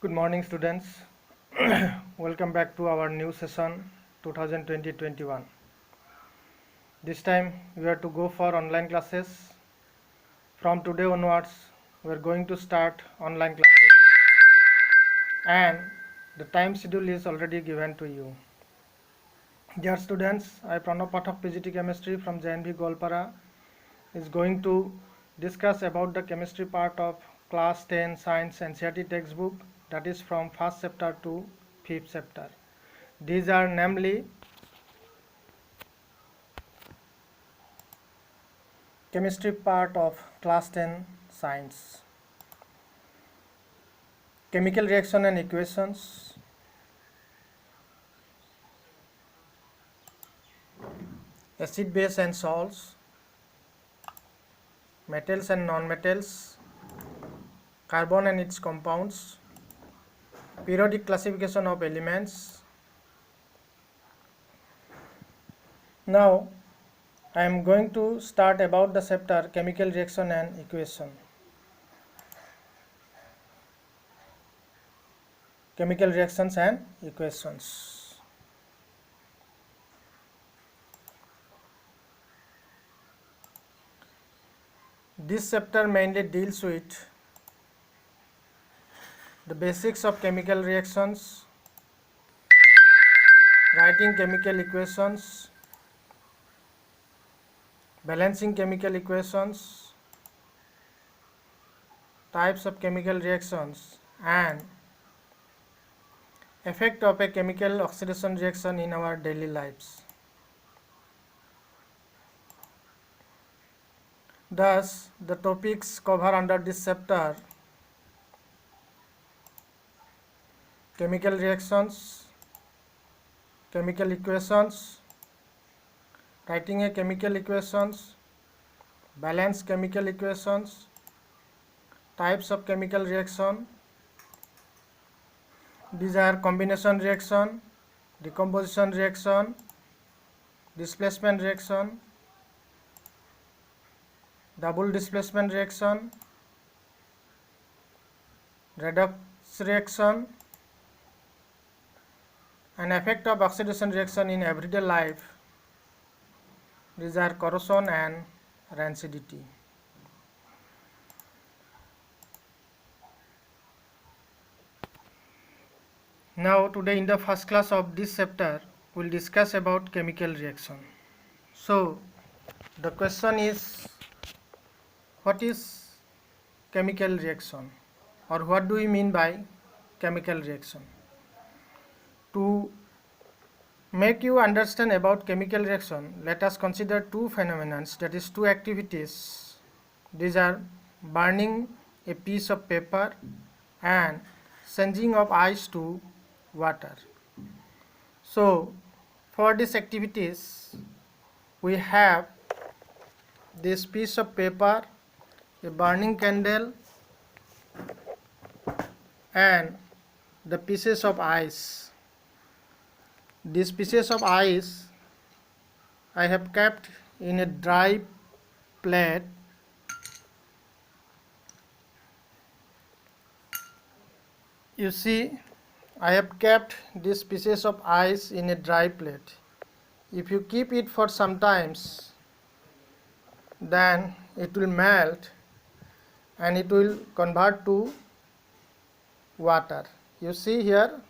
Good morning, students. Welcome back to our new session 2020-21. This time we are to go for online classes. From today onwards, we are going to start online classes, and the time schedule is already given to you. Dear students, I Pranav Pathak PGT Chemistry from JNV Golpara is going to discuss about the chemistry part of class 10 science NCERT textbook, that is from first chapter to fifth chapter. These are namely chemistry part of class 10 science, chemical reaction and equations, acid base and salts, metals and non-metals, carbon and its compounds, periodic classification of elements. Now I am going to start about the chapter chemical reaction and equation. Chemical reactions and equations. This chapter mainly deals with the basics of chemical reactions, writing chemical equations, balancing chemical equations, types of chemical reactions, and effect of a chemical oxidation reaction in our daily lives. Thus, the topics covered under this chapter: chemical reactions, chemical equations, writing a chemical equations, balance chemical equations, types of chemical reaction. These are combination reaction, decomposition reaction, displacement reaction, double displacement reaction, redox reaction, and effect of oxidation reaction in everyday life. These are corrosion and rancidity. Now today in the first class of this chapter, we will discuss about chemical reaction. So the question is, what is chemical reaction, or what do we mean by chemical reaction? To make you understand about chemical reaction, let us consider two phenomena, that is two activities. These are burning a piece of paper and changing of ice to water. So for these activities, we have this piece of paper, a burning candle, and the pieces of ice. These pieces of ice I have kept in a dry plate. You see, I have kept these pieces of ice in a dry plate. If you keep it for some times, then it will melt and it will convert to water. You see here,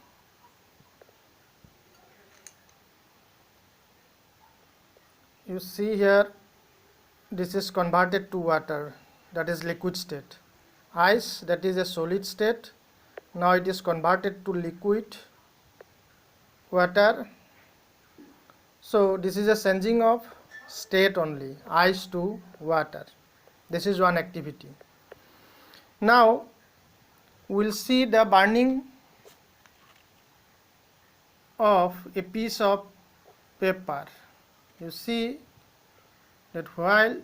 this is converted to water, that is liquid state. Ice, that is a solid state, now it is converted to liquid water. So this is a changing of state only, ice to water. This is one activity. Now we'll see the burning of a piece of paper. You see that while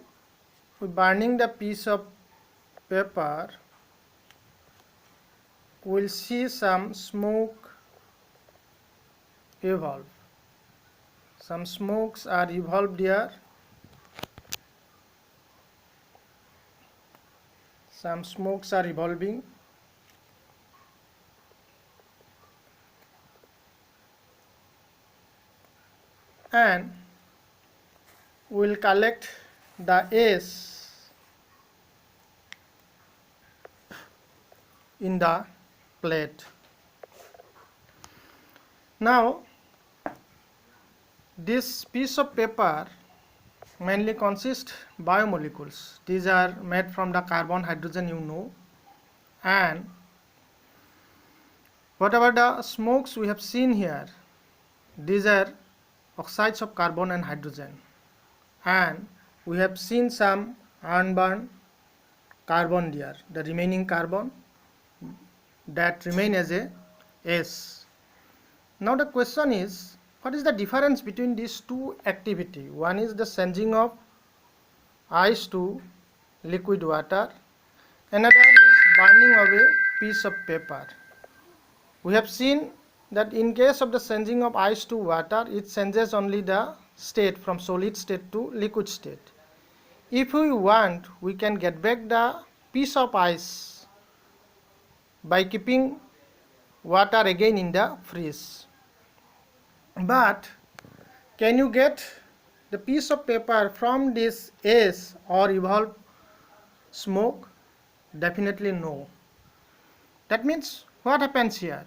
we burning the piece of paper, we'll see some smoke evolve. Some smokes are evolved here. Some smokes are evolving. and we will collect the S in the plate. Now this piece of paper mainly consists biomolecules. These are made from the carbon, hydrogen, you know, and whatever the smokes we have seen here, these are oxides of carbon and hydrogen, and we have seen some unburned carbon there, the remaining carbon that remain as a S. Now the question is, what is the difference between these two activity? One is the changing of ice to liquid water, another is burning of a piece of paper. We have seen that in case of the changing of ice to water, it changes only the state from solid state to liquid state. If we want, we can get back the piece of ice by keeping water again in the fridge. But can you get the piece of paper from this ash or evolved smoke? Definitely no. That means what happens here?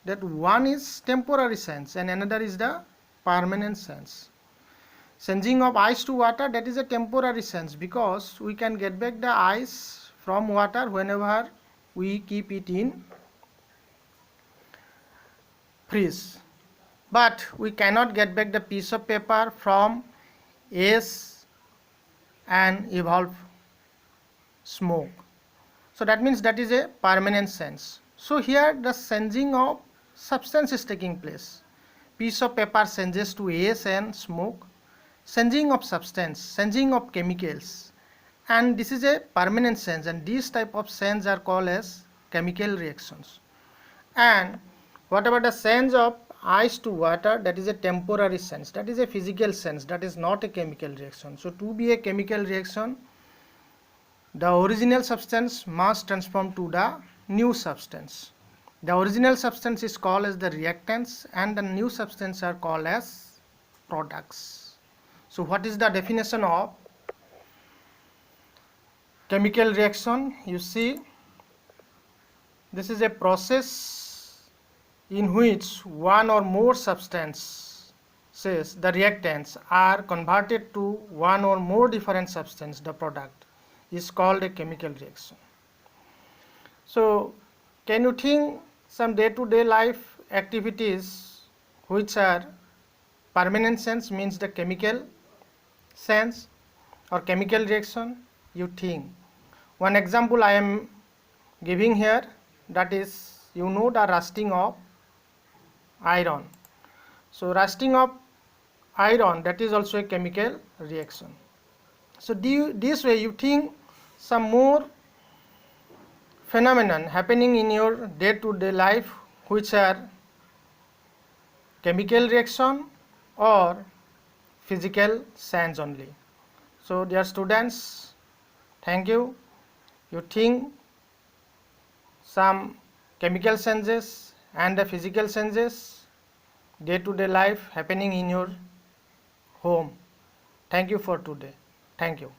That one is temporary sense and another is the permanent sense. Changing of ice to water, that is a temporary sense, because we can get back the ice from water whenever we keep it in freeze. But we cannot get back the piece of paper from ash and evolved smoke. So that means that is a permanent sense. So here the changing of substance is taking place. Piece of paper changes to ash and smoke. Changing of substance, changing of chemicals, and this is a permanent sense, and these type of sense are called as chemical reactions. And whatever the sense of ice to water, that is a temporary sense, that is a physical sense, that is not a chemical reaction. So to be a chemical reaction, the original substance must transform to the new substance. The original substance is called as the reactants and the new substance are called as products. So what is the definition of chemical reaction? You see, this is a process in which one or more substances, the reactants, are converted to one or more different substance, the product is called a chemical reaction. So can you think some day-to-day life activities which are permanent sense, means the chemical sense or chemical reaction? You think. One example I am giving here, that is, you know, the rusting of iron. So rusting of iron, that is also a chemical reaction. So this way you think some more phenomenon happening in your day-to-day life which are chemical reaction or physical science only. So dear students, thank you. You think some chemical senses and the physical senses day-to-day life happening in your home. Thank you for today. Thank you.